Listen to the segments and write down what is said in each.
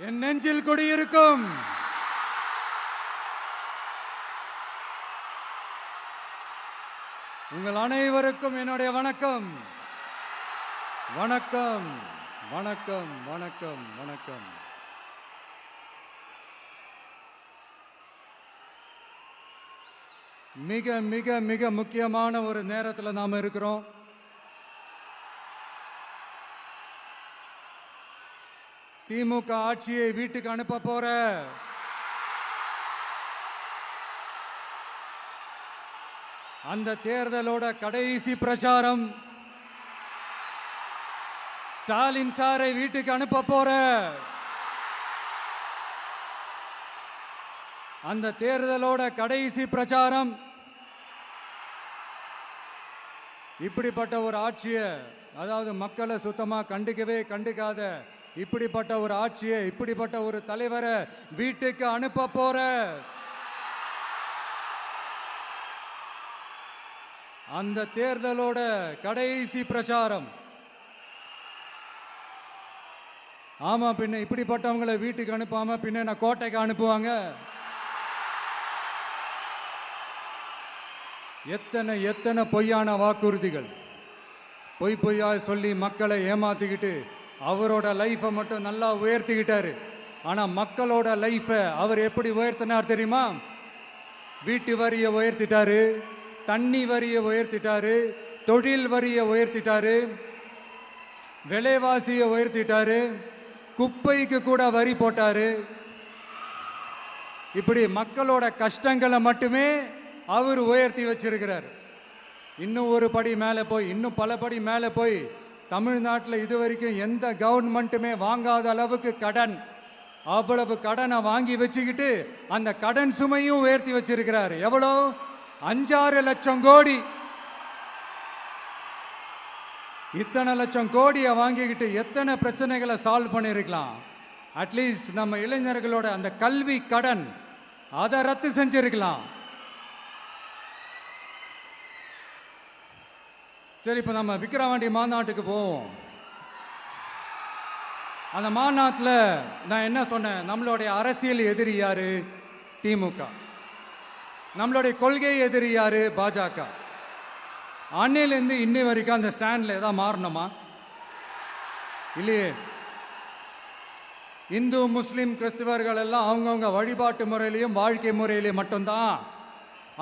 என் நெஞ்சில் குடியிருக்கும் உங்கள் அனைவருக்கும் என்னுடைய வணக்கம். வணக்கம் வணக்கம் வணக்கம் வணக்கம். மிக மிக மிக முக்கியமான ஒரு நேரத்தில் நாம் இருக்கிறோம். திமுக ஆட்சியை வீட்டுக்கு அனுப்ப போற அந்த தேர்தலோட கடைசி பிரச்சாரம். ஸ்டாலின் சாரை வீட்டுக்கு அனுப்ப போற அந்த தேர்தலோட கடைசி பிரச்சாரம். இப்படிப்பட்ட ஒரு ஆட்சியை, அதாவது மக்களை சுத்தமா கண்டுக்காத இப்படிப்பட்ட ஒரு ஆட்சியை, இப்படிப்பட்ட ஒரு தலைவரை வீட்டுக்கு அனுப்ப போற அந்த தேர்தலோட கடைசி பிரச்சாரம். ஆமா, பின்ன இப்படிப்பட்டவங்களை வீட்டுக்கு அனுப்பாம பின்ன நான் கோட்டைக்கு அனுப்புவாங்க? எத்தனை எத்தனை பொய்யான வாக்குறுதிகள், பொய்யா சொல்லி மக்களை ஏமாத்திக்கிட்டு அவரோட லைஃபை மட்டும் நல்லா உயர்த்திக்கிட்டாரு. ஆனால் மக்களோட லைஃபை அவர் எப்படி உயர்த்தினார் தெரியுமா? வீட்டு வரியை உயர்த்திட்டாரு, தண்ணி வரியை உயர்த்திட்டாரு, தொழில் வரியை உயர்த்திட்டாரு, விலைவாசியை உயர்த்திட்டாரு, குப்பைக்கு கூட வரி போட்டாரு. இப்படி மக்களோட கஷ்டங்களை மட்டுமே அவர் உயர்த்தி வச்சிருக்கிறார். இன்னும் ஒரு படி மேலே போய், இன்னும் பல படி மேலே போய், தமிழ்நாட்டில் இதுவரைக்கும் எந்த கவர்மெண்ட்டுமே வாங்காத அளவுக்கு கடன், அவ்வளவு கடனை வாங்கி வச்சுக்கிட்டு அந்த கடன் சுமையும் உயர்த்தி வச்சிருக்கிறார். எவ்வளோ? 5-6 லட்சம் கோடி. இத்தனை லட்சம் கோடியை வாங்கிக்கிட்டு எத்தனை பிரச்சனைகளை சால்வ் பண்ணியிருக்கலாம். அட்லீஸ்ட் நம்ம இளைஞர்களோட அந்த கல்வி கடன் அதை ரத்து செஞ்சிருக்கலாம். சரி, இப்போ நம்ம விக்கிரவாண்டி மாநாட்டுக்கு போவோம். அந்த மாநாட்டில் நான் என்ன சொன்னேன்? நம்மளுடைய அரசியல் எதிரி யாரு? திமுக. நம்மளுடைய கொள்கை எதிரி யாரு? பாஜக. அன்னையிலேருந்து இன்னை வரைக்கும் அந்த ஸ்டாண்டில் ஏதாவது மாறணுமா? இல்லையே. இந்து முஸ்லீம் கிறிஸ்தவர்கள் எல்லாம் அவங்கவுங்க வழிபாட்டு முறையிலையும் வாழ்க்கை முறையிலையும் மட்டும்தான்.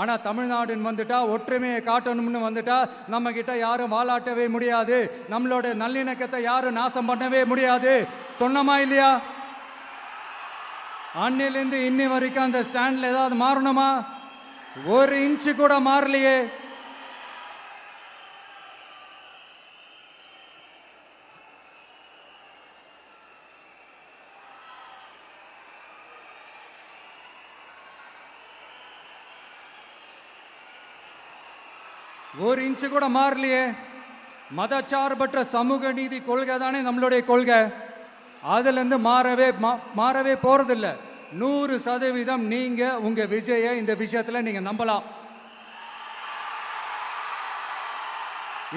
ஆனால் தமிழ்நாடுன்னு வந்துட்டா, ஒற்றுமையை காட்டணும்னு வந்துட்டா, நம்ம கிட்ட யாரும் வாலாட்டவே முடியாது, நம்மளோட நல்லிணக்கத்தை யாரும் நாசம் பண்ணவே முடியாது. சொன்னமா இல்லையா? அன்னிலேருந்து இன்னி வரைக்கும் அந்த ஸ்டாண்டில் ஏதாவது மாறணுமா? 1 இன்ச்சு கூட மாறலையே. ஒரு இன்ச்சு கூட மாறலையே. மதச்சார்பற்ற சமூக நீதி கொள்கை தானே நம்மளுடைய கொள்கை. அதுலேருந்து மாறவே போறதில்லை. 100% நீங்க உங்க விஜயை இந்த விஷயத்துல நீங்க நம்பலாம்.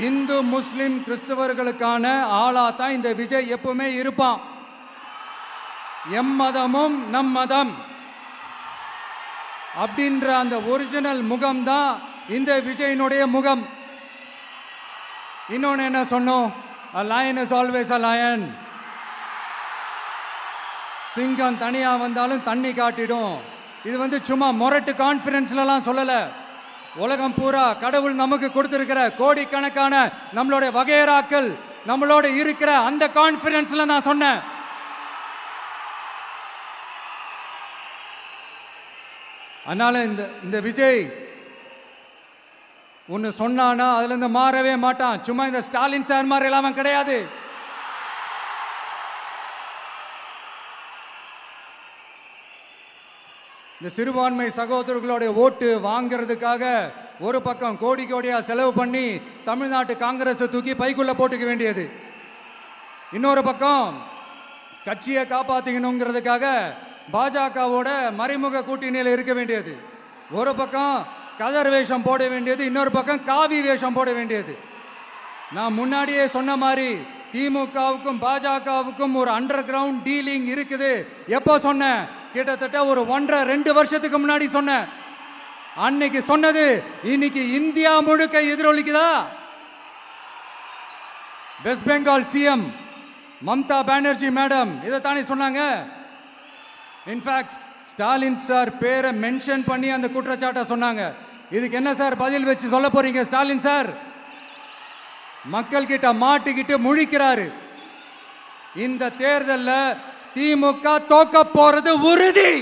இந்து முஸ்லிம் கிறிஸ்தவர்களுக்கான ஆளா தான் இந்த விஜய் எப்பவுமே இருப்பான். எம்மதமும் நம் மதம் அப்படின்ற அந்த ஒரிஜினல் முகம் தான் இந்த விஜயினுடைய முகம். இன்னொன்னு என்ன சொன்னோம்? A lion is always a lion. சிங்கம் தனியா வந்தாலும் தண்ணி காட்டிடும். இது சும்மா மொரட்டு கான்ஃபரன்ஸ்லாம் சொல்லல. உலகம் பூரா கடவுள் நமக்கு கொடுத்திருக்கிற கோடிக்கணக்கான நம்மளுடைய வகையறாக்கள் நம்மளோட இருக்கிற அந்த கான்ஃபரன்ஸ்ல நான் சொன்னேன். அதனால இந்த விஜய் ஒன்று சொன்னானா அதுலேருந்து மாறவே மாட்டான். சும்மா இந்த ஸ்டாலின் சார் மாதிரி எல்லாம் கிடையாது. இந்த சிறுபான்மை சகோதரர்களுடைய ஓட்டு வாங்கிறதுக்காக ஒரு பக்கம் கோடியா செலவு பண்ணி தமிழ்நாட்டு காங்கிரஸை தூக்கி பைக்குள்ள போட்டுக்க வேண்டியது, இன்னொரு பக்கம் கட்சியை காப்பாற்றிக்கணுங்கிறதுக்காக பாஜகவோட மறைமுக கூட்டணியில் இருக்க வேண்டியது, ஒரு பக்கம் கதர் வேஷம் போட வேண்டியது, இன்னொரு பக்கம் காவி வேஷம் போட வேண்டியது. நான் முன்னாடியே சொன்ன மாதிரி திமுகவுக்கும் பாஜகவுக்கும் ஒரு அண்டர் கிரவுண்ட் டீலிங் இருக்குது. எப்போ சொன்னேன்? கிட்டத்தட்ட ஒரு 1.5-2 வருஷத்துக்கு முன்னாடி சொன்னேன். அன்னைக்கு சொன்னது இன்னைக்கு இந்தியா முழுக்க எதிரொலிக்குதா? West Bengal CM Mamata Banerjee madam இதைத்தானே சொன்னாங்க. இன்ஃபேக்ட் ஸ்டாலின் சார் பேரை மென்ஷன் பண்ணி அந்த குற்றச்சாட்டை சொன்னாங்க. இதுக்கு என்ன சார் பதில் வச்சு சொல்ல போறீங்க? ஸ்டாலின் சார் மக்கள் கிட்ட மாட்டிக்கிட்டு முழிக்கிறாரு. இந்த தேர்தலில் திமுக தோக்க போறது உறுதி.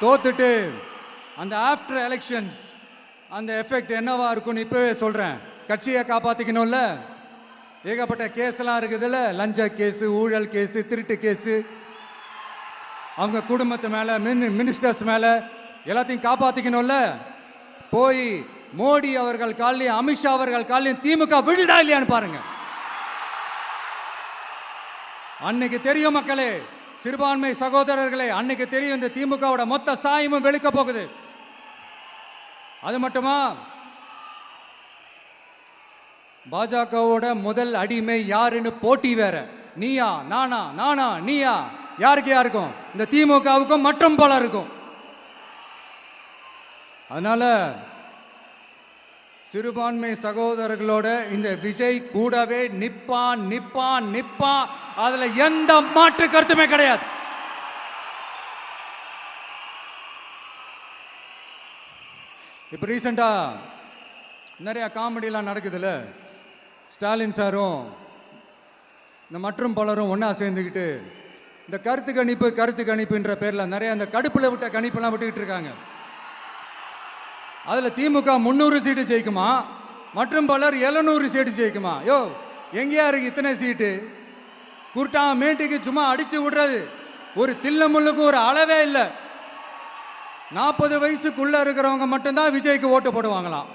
தோத்துட்டு அந்த ஆஃப்டர் எலெக்ஷன்ஸ் அந்த எஃபெக்ட் என்னவா இருக்கும்னு இப்பவே சொல்றேன். கட்சியை காப்பாத்திக்கணும்ல, ஏகப்பட்ட கேஸ்லாம் இருக்குதுல்ல, லஞ்ச கேஸு, ஊழல் கேஸு, திருட்டு கேஸு, அவங்க குடும்பத்து மேலே, மினிஸ்டர்ஸ் மேலே எல்லாத்தையும் காப்பாற்றிக்கணும்ல. போய் மோடி அவர்கள் காலையும் அமித்ஷா அவர்கள் காலையும் திமுக விழுதா இல்லையான்னு பாருங்க. அன்னைக்கு தெரியும் மக்களே, சிறுபான்மை சகோதரர்களே, அன்னைக்கு தெரியும் இந்த திமுகவோட மொத்த சாயமும் வெளுக்க போகுது. அது மட்டுமா, பாஜகவோட முதல் அடிமை யாருன்னு போட்டி வேற. நீயா நானா, நானா நீயா, யாருக்கு யாருக்கும், இந்த திமுகவுக்கும் மற்றும் பல இருக்கும். அதனால சிறுபான்மை சகோதரர்களோட இந்த விஜய் கூடவே நிப்பான் நிப்பான் நிப்பான். அதுல எந்த மாற்று கருத்துமே கிடையாது. இப்போ ரீசெண்டா நிறைய காமெடியெல்லாம் நடக்குதுல்ல. ஸ்டாலின் சாரும் இந்த மற்றும் பலரும் ஒன்றா சேர்ந்துக்கிட்டு இந்த கருத்து கணிப்புன்ற பேரில் நிறைய அந்த கடுப்பில் விட்ட கணிப்பெல்லாம் விட்டுக்கிட்டு இருக்காங்க. அதில் திமுக 300 சீட்டு ஜெயிக்குமா, மற்றும் பலர் 700 சீட்டு ஜெயிக்குமா? யோ, எங்கேயா இருக்கு இத்தனை சீட்டு? குர்ட்டா மேட்டுக்கு சும்மா அடிச்சு விடுறது. ஒரு தில்லமுள்ளுக்கு ஒரு அளவே இல்லை. 40 வயசுக்குள்ள இருக்கிறவங்க மட்டும்தான் விஜய்க்கு ஓட்டு போடுவாங்களாம்.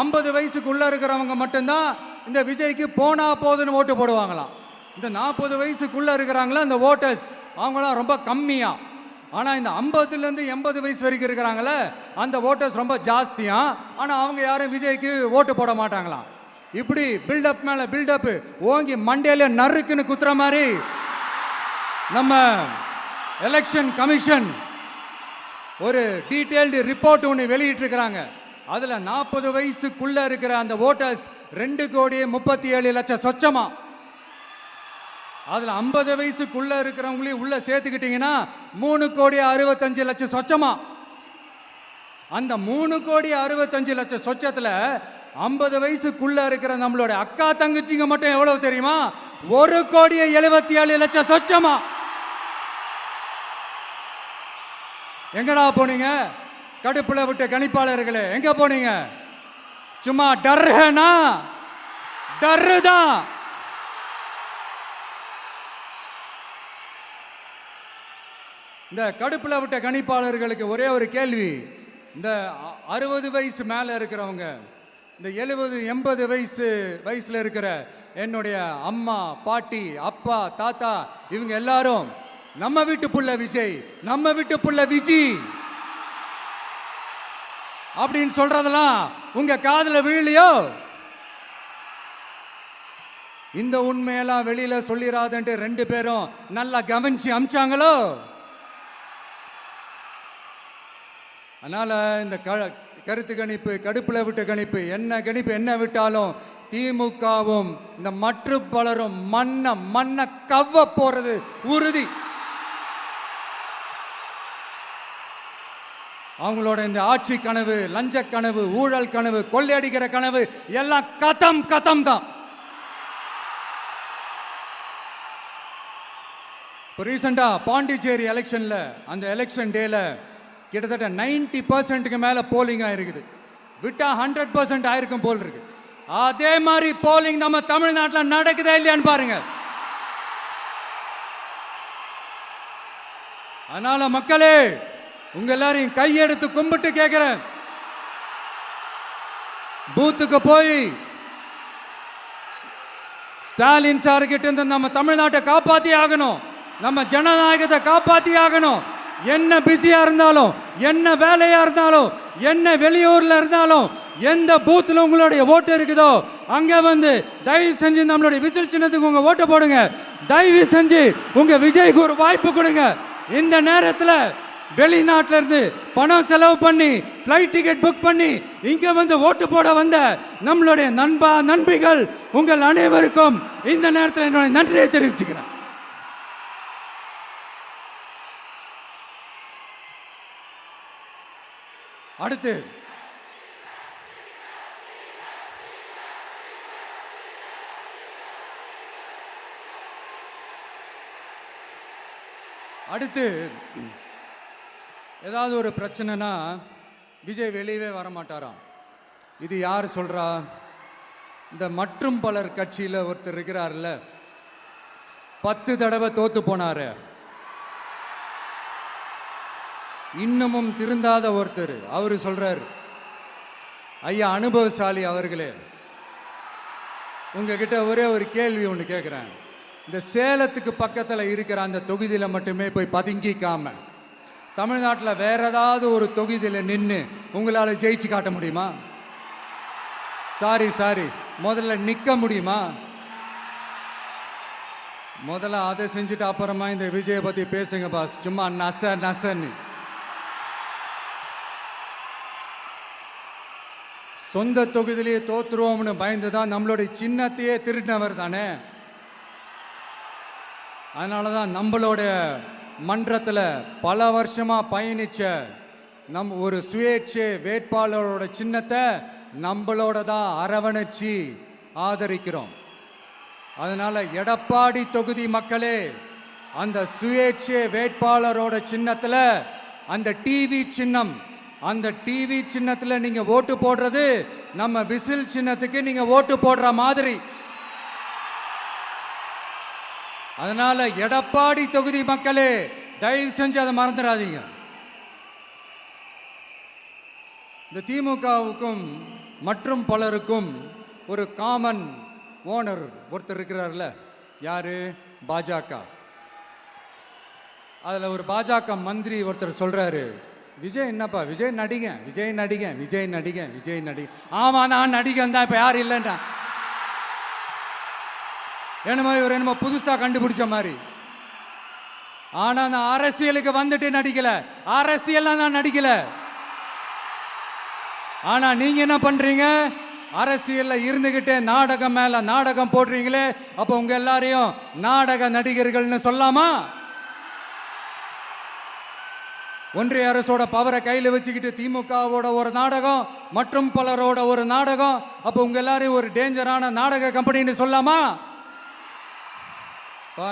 50 வயசுக்குள்ள இருக்கிறவங்க மட்டும்தான் இந்த விஜய்க்கு போனா போதுன்னு ஓட்டு போடுவாங்களாம். இந்த 40 வயசுக்குள்ள இருக்கிறாங்களா இந்த ஓட்டர்ஸ், அவங்களாம் ரொம்ப கம்மியா. ஆனால் இந்த 50லேருந்து 80 வயசு வரைக்கும் இருக்கிறாங்களே அந்த ஓட்டர்ஸ் ரொம்ப ஜாஸ்தியா. ஆனால் அவங்க யாரும் விஜய்க்கு ஓட்டு போட மாட்டாங்களாம். இப்படி பில்டப் மேலே பில்டப் ஓங்கி மண்டையில நறுக்குன்னு குத்துற மாதிரி நம்ம எலெக்ஷன் கமிஷன் ஒரு டீட்டெயில்டு ரிப்போர்ட் ஒன்று வெளியிட்டிருக்கிறாங்க. அதில் 40 வயசுக்குள்ள இருக்கிற அந்த ஓட்டர்ஸ் 2,37,00,000 சொச்சமா. அதில் 50 வயசுக்குள்ள இருக்கிறவங்களையும் உள்ள சேர்த்துக்கிட்டீங்கன்னா 3,65,00,000 சொச்சமா. அந்த 3,65,00,000 சொச்சத்தில் 50 வயசுக்குள்ள இருக்கிற நம்மளோட அக்கா தங்கச்சிங்க மட்டும் எவ்வளவு தெரியுமா? 1,77,00,000 சொச்சமா. எங்கடா போனீங்க கடுப்புல விட்ட கணிப்பாளர்களே? எங்க போனீங்க? சும்மா டர்னா டர்தான். இந்த கடுப்புல விட்ட கணிப்பாளர்களுக்கு ஒரே ஒரு கேள்வி. இந்த 60 வயசு மேல இருக்கிறவங்க, இந்த 70-80 வயசுல இருக்கிற என்னுடைய அம்மா, பாட்டி, அப்பா, தாத்தா, இவங்க எல்லாரும் நம்ம வீட்டு புள்ள விஜய், நம்ம வீட்டு புள்ள விஜி அப்படின்னு சொல்றதெல்லாம் உங்க காதுல விழலையோ? இந்த உண்மையெல்லாம் வெளியில சொல்லிராதுன்ட்டு 2 பேரும் நல்லா கவனிச்சு அமிச்சாங்களோ? அதனால இந்த கருத்து கணிப்பு, கடுப்புல விட்ட கணிப்பு, என்ன விட்டாலும் திமுகவும் இந்த மற்ற பலரும் மண்ண கவ்வ போறது உறுதி. அவங்களோட இந்த ஆட்சி கனவு, லஞ்ச கனவு, ஊழல் கனவு, கொள்ளையடிக்கிற கனவு எல்லாம் கதம் தான். இப்போ ரீசெண்டா பாண்டிச்சேரி எலெக்ஷன்ல, அந்த எலெக்ஷன் டேல கிட்டத்தட்ட 90% மேல போலிங் ஆயிருக்குது. விட்டா 100% ஆயிருக்கும் போல் இருக்கு. அதே மாதிரி போலிங் நம்ம தமிழ்நாட்டில் நடக்குதா இல்லையான்னு பாருங்க. அதனால மக்களே, உங்க எல்லாரையும் கையெடுத்து கும்பிட்டு கேட்கிறேன், பூத்துக்கு போய் ஸ்டாலின் சார் கிட்ட இருந்து நம்ம தமிழ்நாட்டை காப்பாத்தி ஆகணும், நம்ம ஜனநாயகத்தை காப்பாத்தி ஆகணும். என்ன பிஸியா இருந்தாலும், என்ன வேலையா இருந்தாலும், என்ன வெளியூர்ல இருந்தாலும், எந்த பூத்துல உங்களுடைய ஓட்டு இருக்குதோ அங்க வந்து தயவு செஞ்சு நம்மளுடைய விசில் சின்னத்துக்கு உங்க ஓட்டு போடுங்க. தயவு செஞ்சு உங்க விஜய்க்கு ஒரு வாய்ப்பு கொடுங்க. இந்த நேரத்தில் வெளிநாட்டில இருந்து பணம் செலவு பண்ணி ஃப்ளைட் டிக்கெட் புக் பண்ணி இங்க வந்து ஓட்டு போட வந்த நம்மளுடைய நண்பிகள் உங்கள் அனைவருக்கும் இந்த நேரத்தில் என்னுடைய நன்றியை தெரிவிச்சுக்கிறேன். அடுத்து ஏதாவது ஒரு பிரச்சனைனா விஜய் வெளியவே வரமாட்டாராம். இது யார் சொல்றா? இந்த மற்றும் பலர் கட்சியில் ஒருத்தர் இருக்கிறார்ல, 10 தடவை தோத்து போனாரு, இன்னமும் திருந்தாத ஒருத்தர். அவரு சொல்றாரு, ஐயா அனுபவசாலி அவர்களே, உங்ககிட்ட ஒரே ஒரு கேள்வி ஒன்று கேட்குறேன். இந்த சேலத்துக்கு பக்கத்தில் இருக்கிற அந்த தொகுதியில் மட்டுமே போய் பதுங்கிக்காம தமிழ்நாட்டில் வேற ஏதாவது ஒரு தொகுதியில் நின்று உங்களால் ஜெயிச்சு காட்ட முடியுமா? சாரி முதல்ல நிற்க முடியுமா? முதல்ல அதை செஞ்சுட்டு அப்புறமா இந்த விஜயை பற்றி பேசுங்க பாஸ். சும்மா நசன்னு சொந்த தொகுதியிலேயே தோத்துருவோம்னு பயந்து தான் நம்மளுடைய சின்னத்தையே திருடினவர் தானே. அதனால தான் நம்மளோட மன்றத்தில் பல வருஷமாக பயணிச்ச ஒரு சுயேட்சை வேட்பாளரோட சின்னத்தை நம்மளோட தான் அரவணைச்சி ஆதரிக்கிறோம். அதனால எடப்பாடி தொகுதி மக்களே, அந்த சுயேட்சை வேட்பாளரோட சின்னத்தில் அந்த டிவி சின்னம், அந்த டிவி சின்னத்தில் நீங்க ஓட்டு போடுறது நம்ம விசில் சின்னத்துக்கு நீங்க ஓட்டு போடுற மாதிரி. அதனால எடப்பாடி தொகுதி மக்களே, தயவு செஞ்சு அதை மறந்துடாதீங்க. இந்த திமுகவுக்கும் மற்றும் பலருக்கும் ஒரு காமன் ஓனர் ஒருத்தர் இருக்கிறார்ல, யாரு? பாஜக. அதில் ஒரு பாஜக மந்திரி ஒருத்தர் சொல்றாரு, விஜய் என்னப்பா விஜய் நடிங்க, விஜய் நடிங்க, விஜய் நடிங்க, விஜய் நடிங்க. ஆமா நான் நடிகன் தான், இப்போ யாரும் இல்லைன்றா. என்னமோ இவர் என்னமோ புதுசா கண்டுபிடிச்ச மாதிரி. ஆனா நான் அரசியலுக்கு வந்துட்டு நடிக்கல, அரசியல் நான் நடிக்கல. ஆனா நீங்க என்ன பண்றீங்க? அரசியல்ல இருந்துகிட்டே நாடகம் மேல நாடகம் போடுறீங்களே, அப்ப உங்க எல்லாரையும் நாடக நடிகர்கள்னு சொல்லாமா? ஒன்றிய அரசோட பவரை கையில் வச்சுக்கிட்டு திமுகவோட ஒரு நாடகம், மற்றும் பலரோட ஒரு நாடகம், அப்ப உங்க எல்லாரையும் ஒரு டேஞ்சரான நாடக கம்பெனின்னு சொல்லாமா?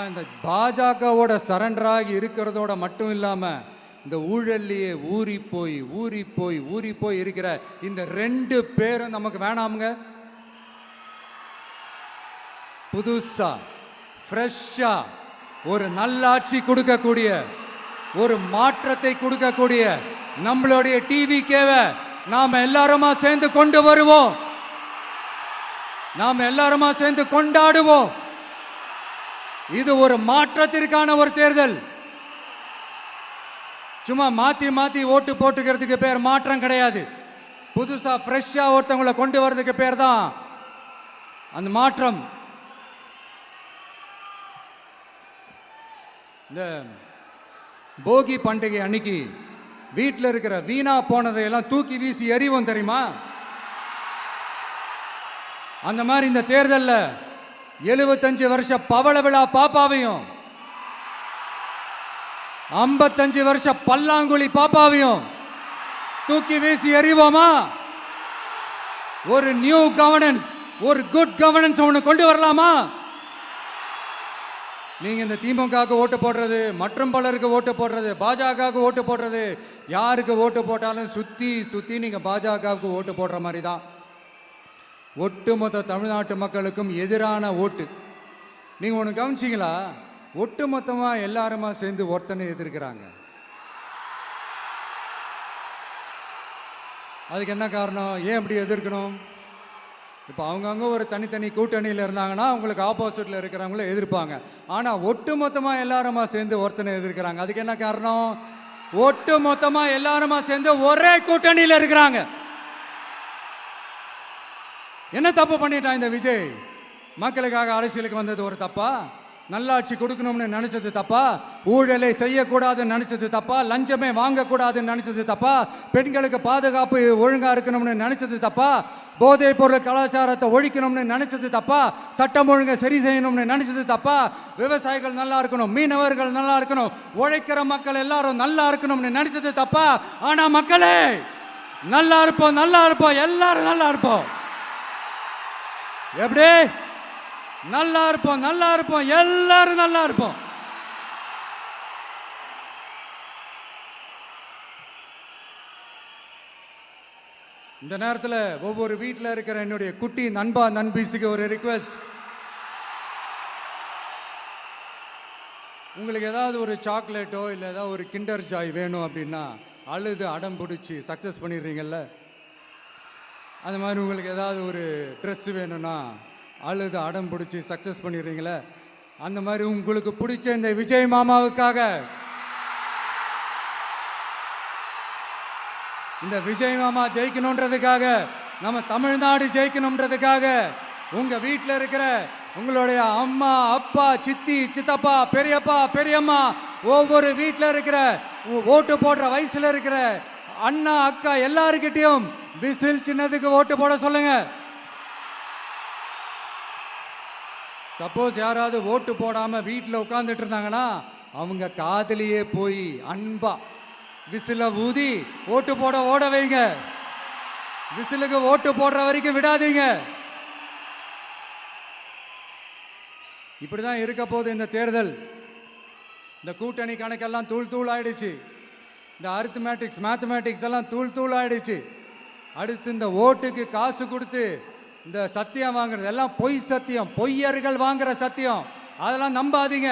இந்த பாஜகவோட சரண்டராகி இருக்கிறதோட மட்டும் இல்லாம இந்த ஊழல்லையே ஊறி போய் இருக்கிற இந்த 2 பேரும் நமக்கு வேணாமுங்க. புதுசா ஃப்ரெஷ்ஷா ஒரு நல்லாட்சி கொடுக்கக்கூடிய, ஒரு மாற்றத்தை கொடுக்கக்கூடிய நம்மளுடைய டிவிக்கேவை நாம எல்லாருமா சேர்ந்து கொண்டு வருவோம், நாம எல்லாருமா சேர்ந்து கொண்டாடுவோம். இது ஒரு மாற்றத்திற்கான ஒரு தேர்தல். சும்மா மாத்தி ஓட்டு போட்டுக்கிறதுக்கு பேர் மாற்றம் கிடையாது. புதுசா ஃப்ரெஷ்ஷா ஒருத்தவங்களை கொண்டு வர்றதுக்கு பேர் தான் அந்த மாற்றம். இந்த போகி பண்டிகை அன்னைக்கு வீட்டில் இருக்கிற வீணா போனதையெல்லாம் தூக்கி வீசி எறிவோம் தெரியுமா? அந்த மாதிரி இந்த தேர்தலில் 75 வருஷ பவள விழா பாப்பாவையும் 55 வருஷ பல்லாங்குழி பாப்பாவையும் தூக்கி வீசி எறிவோமா? ஒரு நியூ கவர்னன்ஸ், ஒரு குட் கவர்னன்ஸ் ஒன்று கொண்டு வரலாமா? நீங்க இந்த திமுகவுக்கு ஓட்டு போடுறது, மற்றும் பலருக்கு ஓட்டு போடுறது, பாஜகவுக்கு ஓட்டு போடுறது, யாருக்கு ஓட்டு போட்டாலும் சுத்தி நீங்க பாஜகவுக்கு ஓட்டு போடுற மாதிரி தான். ஒட்டுமொத்த தமிழ்நாட்டு மக்களுக்கும் எதிரான ஓட்டு. நீங்க ஒன்று கவனிச்சிங்களா? ஒட்டுமொத்தமா எல்லாருமா சேர்ந்து ஒருத்தனை எதிர்க்கிறாங்க. அதுக்கு என்ன காரணம்? ஏன் அப்படி எதிர்க்கணும்? இப்போ அவங்கவுங்க ஒரு தனித்தனி கூட்டணியில் இருந்தாங்கன்னா அவங்களுக்கு ஆப்போசிட்டில் இருக்கிறவங்கள எதிர்ப்பாங்க. ஆனால் ஒட்டுமொத்தமாக எல்லாருமா சேர்ந்து ஒருத்தனை எதிர்க்கிறாங்க. அதுக்கு என்ன காரணம்? ஒட்டு மொத்தமா எல்லாருமா சேர்ந்து ஒரே கூட்டணியில் இருக்கிறாங்க. என்ன தப்பு பண்ணிட்டான் இந்த விஜய்? மக்களுக்காக அரசியலுக்கு வந்தது ஒரு தப்பா? நல்லாட்சி கொடுக்கணும்னு நினைச்சது தப்பா? ஊழலை செய்யக்கூடாதுன்னு நினைச்சது தப்பா? லஞ்சமே வாங்கக்கூடாதுன்னு நினைச்சது தப்பா? பெண்களுக்கு பாதுகாப்பு ஒழுங்கா இருக்கணும்னு நினைச்சது தப்பா? போதைப் பொருள் கலாச்சாரத்தை ஒழிக்கணும்னு நினைச்சது தப்பா? சட்டம் ஒழுங்கை சரி செய்யணும்னு நினைச்சது தப்பா? விவசாயிகள் நல்லா இருக்கணும், மீனவர்கள் நல்லா இருக்கணும், உழைக்கிற மக்கள் எல்லாரும் நல்லா இருக்கணும்னு நினைச்சது தப்பா? ஆனா மக்களே நல்லா இருப்போம், நல்லா இருப்போம், எல்லாரும் நல்லா இருப்போம். எப்படி நல்லா இருப்போம், நல்லா இருப்போம், எல்லாரும் நல்லா இருப்போம். இந்த நேரத்தில் ஒவ்வொரு வீட்டில் இருக்கிற என்னுடைய குட்டி நண்பா நண்பீஸுக்கு ஒரு ரிக்வெஸ்ட். உங்களுக்கு ஏதாவது ஒரு சாக்லேட்டோ இல்லை ஏதாவது ஒரு கிண்டர் ஜாய் வேணும் அப்படின்னா அழுது அடம் பிடிச்சி சக்ஸஸ் பண்ணிடுறீங்கல்ல, அது மாதிரி உங்களுக்கு ஏதாவது ஒரு ட்ரெஸ் வேணும்னா அழுது அடம் பிடிச்சி சக்ஸஸ் பண்ணிடுறீங்களே, அந்த மாதிரி உங்களுக்கு பிடிச்ச இந்த விஜய் மாமாவுக்காக, இந்த விஜய் மாமா ஜெயிக்கணுன்றதுக்காக, நம்ம தமிழ்நாடு ஜெயிக்கணுன்றதுக்காக உங்க வீட்டில் இருக்கிற உங்களுடைய அம்மா அப்பா சித்தி சித்தப்பா பெரியப்பா பெரியம்மா ஒவ்வொரு வீட்டில் இருக்கிற ஓட்டு போடுற வயசுல இருக்கிற அண்ணா அக்கா எல்லாருக்கிட்டையும் விசில் சின்னதுக்கு ஓட்டு போட சொல்லுங்க. சப்போஸ் யாராவது ஓட்டு போடாம வீட்டில் உட்கார்ந்துட்டு இருந்தாங்கன்னா அவங்க காதலியே போய் அன்பா விசில ஊதி ஓட்டு போட ஓட வைங்க. விசிலுக்கு ஓட்டு போடுற வரைக்கும் விடாதீங்க. இப்படிதான் இருக்க போது இந்த தேர்தல். இந்த கூட்டணி கணக்கெல்லாம் தூள் தூள் ஆயிடுச்சு. இந்த அரித்மேட்டிக்ஸ் மேத்தமேட்டிக்ஸ் எல்லாம் தூள் தூள் ஆயிடுச்சு. அடுத்து இந்த ஓட்டுக்கு காசு கொடுத்து இந்த சத்தியம் வாங்குறது எல்லாம் பொய் சத்தியம், பொய்யர்கள் வாங்குற சத்தியம், அதெல்லாம் நம்பாதீங்க.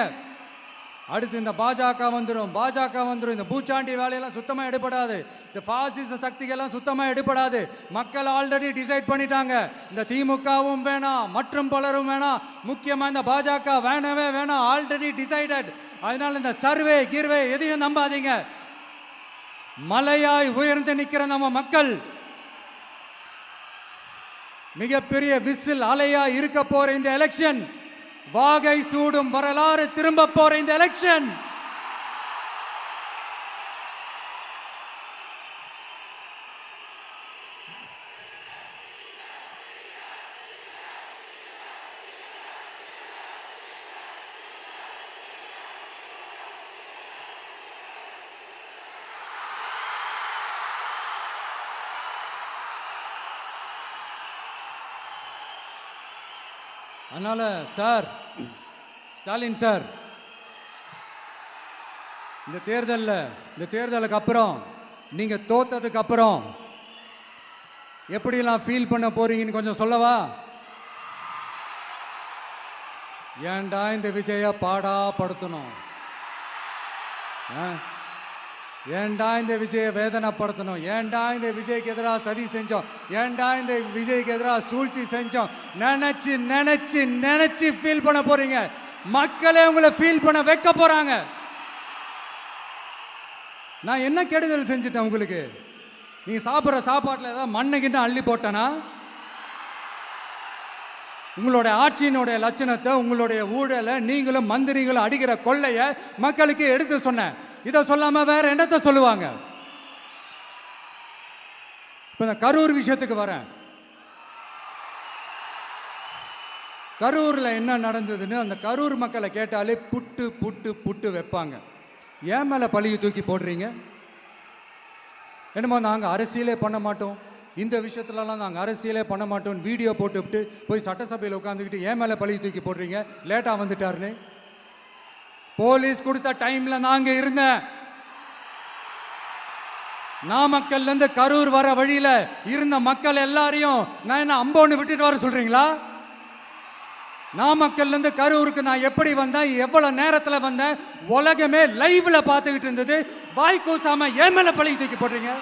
அடுத்து இந்த பாஜக வந்துடும், இந்த பூச்சாண்டி வேலையெல்லாம் சுத்தமாக எடுபடாது. இந்த பாசிச சக்திகள்லாம் சுத்தமாக எடுபடாது. மக்கள் ஆல்ரெடி டிசைட் பண்ணிட்டாங்க, இந்த திமுகவும் வேணாம் மற்றும் பலரும் வேணாம், முக்கியமாக இந்த பாஜக வேணவே வேணாம், ஆல்ரெடி டிசைடட். அதனால இந்த சர்வே கீர்வே எதையும் நம்பாதீங்க. மலையாய் உயர்ந்து நிற்கிற நம்ம மக்கள் மிகப்பெரிய விசில் அலையா இருக்க போற இந்த எலெக்ஷன், வாகை சூடும் வரலாறு திரும்ப போற இந்த எலெக்ஷன், அதனால சார் ஸ்டாலின் சார், இந்த தேர்தலுக்கு அப்புறம் நீங்க தோத்ததுக்கு அப்புறம் எப்படிலாம் ஃபீல் பண்ண போறீங்கன்னு கொஞ்சம் சொல்லவா? ஏன்டா இந்த விஜய பாடா படுத்தணும், ஏன்டா இந்த விஜயை வேதனைப்படுத்தணும், ஏன்டா இந்த விஜய்க்கு எதிராக சதி செஞ்சோம், ஏன்டா இந்த விஜய்க்கு எதிராக சூழ்ச்சி செஞ்சோம் நினைச்சு நினைச்சு நினைச்சு ஃபீல் பண்ண போறீங்க. மக்களே உங்களை ஃபீல் பண்ண வைக்க போறாங்க. நான் என்ன கெடுதல் செஞ்சுட்டேன் உங்களுக்கு? நீங்க சாப்பிட்ற சாப்பாட்டில் ஏதாவது மண்ணை கிட்ட அள்ளி போட்டனா? உங்களுடைய ஆட்சியினுடைய லட்சணத்தை, உங்களுடைய ஊழலை, நீங்களும் மந்திரிகளும் அடிக்கிற கொள்ளைய மக்களுக்கு எடுத்து சொன்னேன். இதை சொல்லாம வேற என்னத்தை சொல்லுவாங்க? இப்ப இந்த கரூர் விஷயத்துக்கு வரேன். கரூர்ல என்ன நடந்ததுன்னு அந்த கரூர் மக்களை கேட்டாலே புட்டு புட்டு புட்டு வைப்பாங்க. ஏன் மேல பழியை தூக்கி போடுறீங்க? என்னமோ நாங்கள் அரசியலே பண்ண மாட்டோம், இந்த விஷயத்துலலாம் நாங்கள் அரசியலே பண்ண மாட்டோம் வீடியோ போட்டுவிட்டு போய் சட்டசபையில் உட்காந்துக்கிட்டு ஏன் மேலே பழியை தூக்கி போடுறீங்க? லேட்டாக வந்துட்டாருன்னு போலீஸ் கொடுத்த டைம்ல நாங்க இருந்தேன். நாமக்கல்ல இருந்து கரூர் வர வழியில இருந்த மக்கள் எல்லாரையும் நான் என்ன அம்போன்னு விட்டுட்டு வர சொல்றீங்களா? நாமக்கல்ல இருந்து கரூருக்கு நான் எப்படி வந்தேன், எவ்வளவு நேரத்துல வந்தேன், உலகமே லைவ்ல பார்த்துக்கிட்டு இருந்தது. வாய் கூசாம ஏன் மேல பழி தூக்கி போடுறீங்க?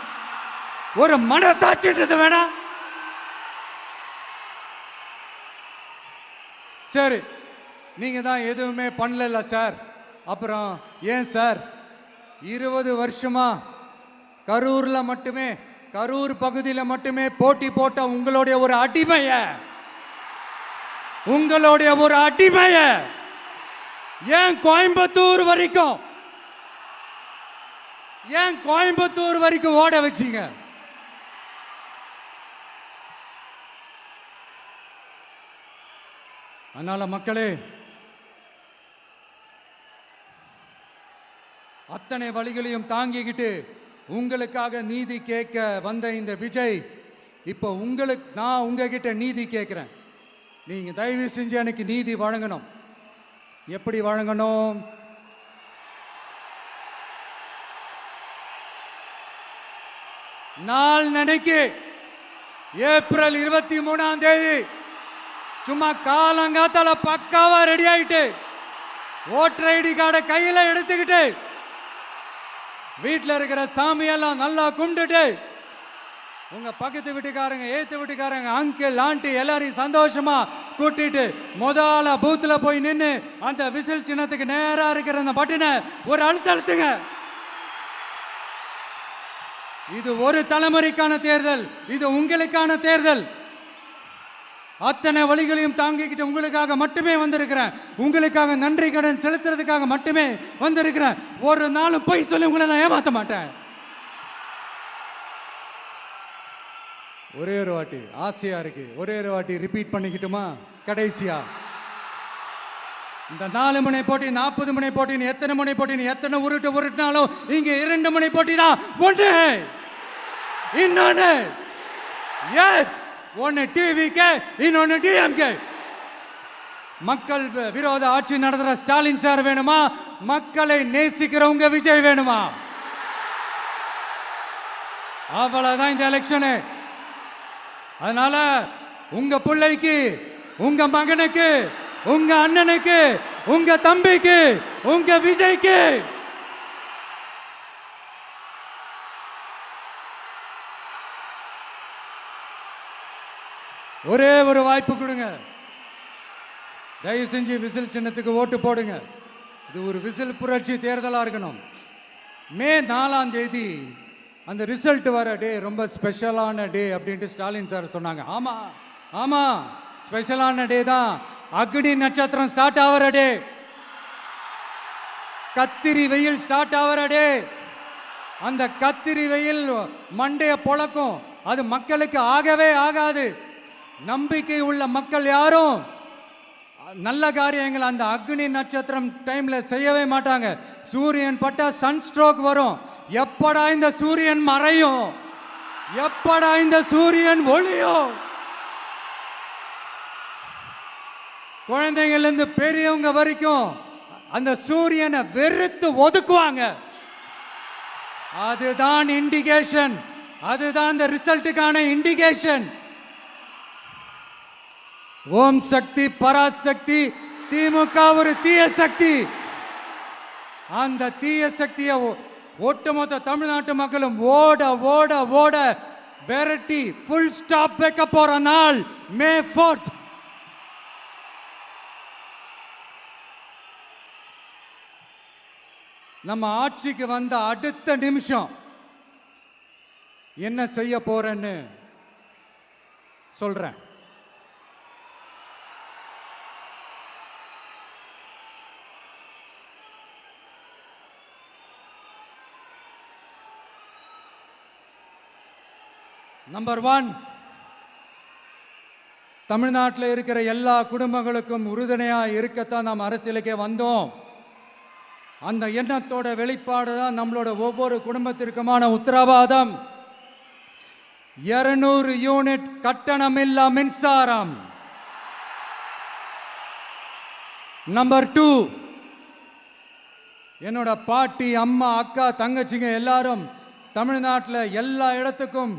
ஒரு மனசாட்சின்றது வேணாம்? சரி, நீங்க தான் எதுவுமே பண்ணல சார், அப்புறம் ஏன் சார் 20 வருஷமா கரூர்ல மட்டுமே, கரூர் பகுதியில் மட்டுமே போட்டி போட்ட உங்களுடைய ஒரு அடிமைய ஏன் கோயம்புத்தூர் வரைக்கும் ஓட வச்சீங்க? அதனால மக்களே, அத்தனை வழிகளையும் தாங்கிக்கிட்டு உங்களுக்காக நீதி கேட்க வந்த இந்த விஜய், இப்போ நான் உங்ககிட்ட நீதி கேட்கிறேன். நீங்க தயவு செஞ்சு எனக்கு நீதி வழங்கணும். எப்படி வழங்கணும்? நாளைக்கு ஏப்ரல் 23ஆம் தேதி சும்மா காலங்காத்தால பக்காவா ரெடி ஆயிட்டு ஓட்டர் ஐடி கார்டை கையில எடுத்துக்கிட்டு வீட்டில் இருக்கிற சாமியெல்லாம் நல்லா கும்பிட்டுட்டு உங்க பக்கத்து வீட்டுக்காரங்க, ஏத்து வீட்டுக்காரங்க, அங்கிள், ஆண்டி எல்லாரையும் சந்தோஷமா கூட்டிட்டு முதல்ல பூத்துல போய் நின்று அந்த விசில் சின்னத்துக்கு நேரா இருக்கிற அந்த பட்டனை ஒரு அழுத்துங்க. இது ஒரு தலைமுறைக்கான தேர்தல், இது உங்களுக்கான தேர்தல். அத்தனை வழிகளையும் தாங்கிக்கிட்டு உங்களுக்காக மட்டுமே வந்திருக்கிறேன். உங்களுக்காக நன்றி கடன் செலுத்துறதுக்காக மட்டுமே வந்திருக்கிறேன். ஒரு நாளும் பொய் சொல்லி உங்களை நான் ஏமாற்ற மாட்டேன். ஒரே ஒரு வாட்டி ஆசையா இருக்கு, ஒரே ஒரு வாட்டி ரிப்பீட் பண்ணிக்கிட்டுமா? கடைசியா இந்த 4 முனை போட்டி, 40 முனை போட்டின்னு எத்தனை முனை போட்டின்னு எத்தனை உருட்டினாலும் இங்க 2 முனை போட்டி தான். ஒன்று இன்னொன்னு, எஸ், ஒன்னு டிவிகே, இன்னொன்னு டிஎம்கே. மக்கள் விரோத ஆட்சி நடத்துற ஸ்டாலின் சார் வேணுமா? மக்களை நேசிக்கிறவங்க விஜய் வேணுமா? அவ்வளவுதான் இந்த எலெக்ஷனு. அதனால உங்க பிள்ளைக்கு, உங்க மகனுக்கு, உங்க அண்ணனுக்கு, உங்க தம்பிக்கு, உங்க விஜய்க்கு ஒரே ஒரு வாய்ப்பு கொடுங்க. தயவு செஞ்சு விசில் சின்னத்துக்கு ஓட்டு போடுங்க. இது ஒரு விசில் புரட்சி தேர்தலா இருக்கணும். மே 4ஆம் தேதி அந்த ரிசல்ட் வர டே ரொம்ப ஸ்பெஷலான டே அப்படின்ட்டு ஸ்டாலின் சார் சொன்னாங்க. ஆமா ஆமா, ஸ்பெஷலான டே தான். அக்னி நட்சத்திரம் ஸ்டார்ட் ஆகிற டே, கத்திரி வெயில் ஸ்டார்ட் ஆகிற டே. அந்த கத்திரி வெயில் மண்டைய பொழக்கும். அது மக்களுக்கு ஆகவே ஆகாது. நம்பிக்கை உள்ள மக்கள் யாரும் நல்ல காரியங்கள் அந்த அக்னி நட்சத்திரம் டைம்ல செய்யவே மாட்டாங்க. சூரியன் பட்டா சன் ஸ்ட்ரோக் வரும். எப்படா இந்த சூரியன் மறையும், எப்படா இந்த சூரியன் ஒளியும்? குழந்தைங்கள்ல இருந்து பெரியவங்க வரைக்கும் அந்த சூரியனை வெறுத்து ஒதுக்குவாங்க. அதுதான் இண்டிகேஷன், அதுதான் இந்த ரிசல்ட்டுக்கான இண்டிகேஷன். ஓம் சக்தி பராசக்தி, திமுக ஒரு தீய சக்தி. அந்த தீய சக்தியை ஒட்டுமொத்த தமிழ்நாட்டு மக்களும் ஓட ஓட ஓட விரட்டி ஃபுல் ஸ்டாப் வைக்க போற நாள் மே 4th. நம்ம ஆட்சிக்கு வந்த அடுத்த நிமிஷம் என்ன செய்ய போறேன்னு சொல்றேன். நம்பர் 1, தமிழ்நாட்டில் இருக்கிற எல்லா குடும்பங்களுக்கும் உறுதுணையாக இருக்கத்தான் நாம் அரசியலுக்கே வந்தோம். அந்த எண்ணத்தோட வெளிப்பாடு தான் நம்மளோட ஒவ்வொரு குடும்பத்திற்குமான உத்தரவாதம். 200 யூனிட் கட்டணமில்லா மின்சாரம். நம்பர் 2, என்னோட பாட்டி, அம்மா, அக்கா, தங்கச்சிங்க எல்லாரும் தமிழ்நாட்டில் எல்லா இடத்துக்கும்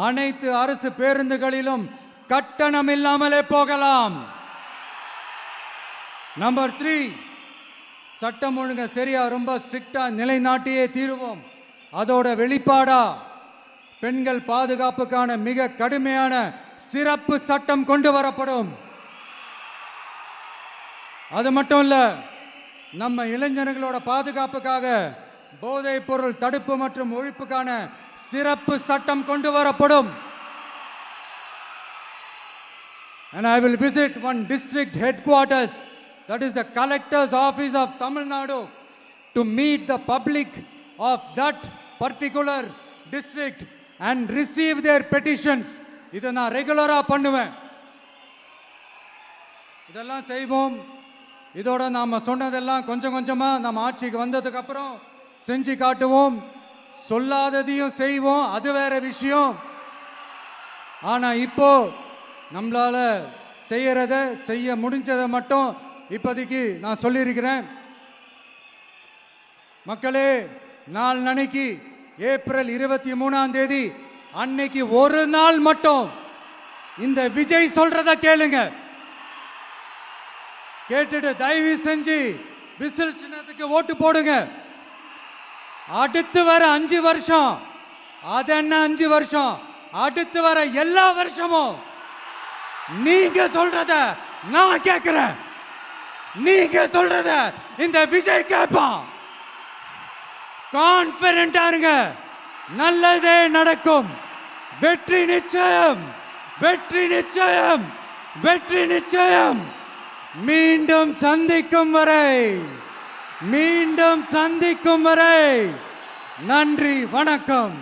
அனைத்து அரசு பேருந்துகளிலும் கட்டணம் இல்லாமலே போகலாம். நம்பர் 3, சட்டம் ஒழுங்க சரியா ரொம்ப ஸ்ட்ரிக்டா நிலைநாட்டியே தீருவோம். அதோட வெளிப்பாடா பெண்கள் பாதுகாப்புக்கான மிக கடுமையான சிறப்பு சட்டம் கொண்டு வரப்படும். அது மட்டும் இல்ல, நம்ம இளைஞர்களோட பாதுகாப்புக்காக போதைப் பொருள் தடுப்பு மற்றும் ஒழிப்புக்கான சிறப்பு சட்டம் கொண்டு வரப்படும். And I will visit one district headquarters, that is the collector's office of Tamil Nadu, to meet the public of that particular district and receive their petitions. இதை நான் ரெகுலரா பண்ணுவேன். இதெல்லாம் செய்வோம். இதோட நாம சொன்னதெல்லாம் கொஞ்சம் கொஞ்சமா நம்ம ஆட்சிக்கு வந்ததுக்கு அப்புறம் செஞ்சு காட்டுவோம். சொல்லாததையும் செய்வோம், அது வேற விஷயம். ஆனா இப்போ நம்மளால செய்யறத செய்ய முடிஞ்சதை மட்டும் இப்போதைக்கு நான் சொல்லியிருக்கிறேன். மக்களே, நாளைக்கு ஏப்ரல் 23 அன்னைக்கு ஒரு நாள் மட்டும் இந்த விஜய் சொல்றத கேளுங்க. கேட்டுட்டு தயவு செஞ்சு விசில் சின்னத்துக்கு ஓட்டு போடுங்க. அடுத்து வர 5 வருஷம், அது என்ன 5 வருஷம், அடுத்து வர எல்லா வருஷமும் நீங்க சொல்றத நான் கேட்கிறேன். நீங்க சொல்றத இந்த விஜய் கேட்பான். கான்பிடென்டா இருங்க, நல்லதே நடக்கும். வெற்றி நிச்சயம், வெற்றி நிச்சயம், வெற்றி நிச்சயம். மீண்டும் சந்திக்கும் வரை, மீண்டும் சந்திக்கும் வரை நன்றி, வணக்கம்.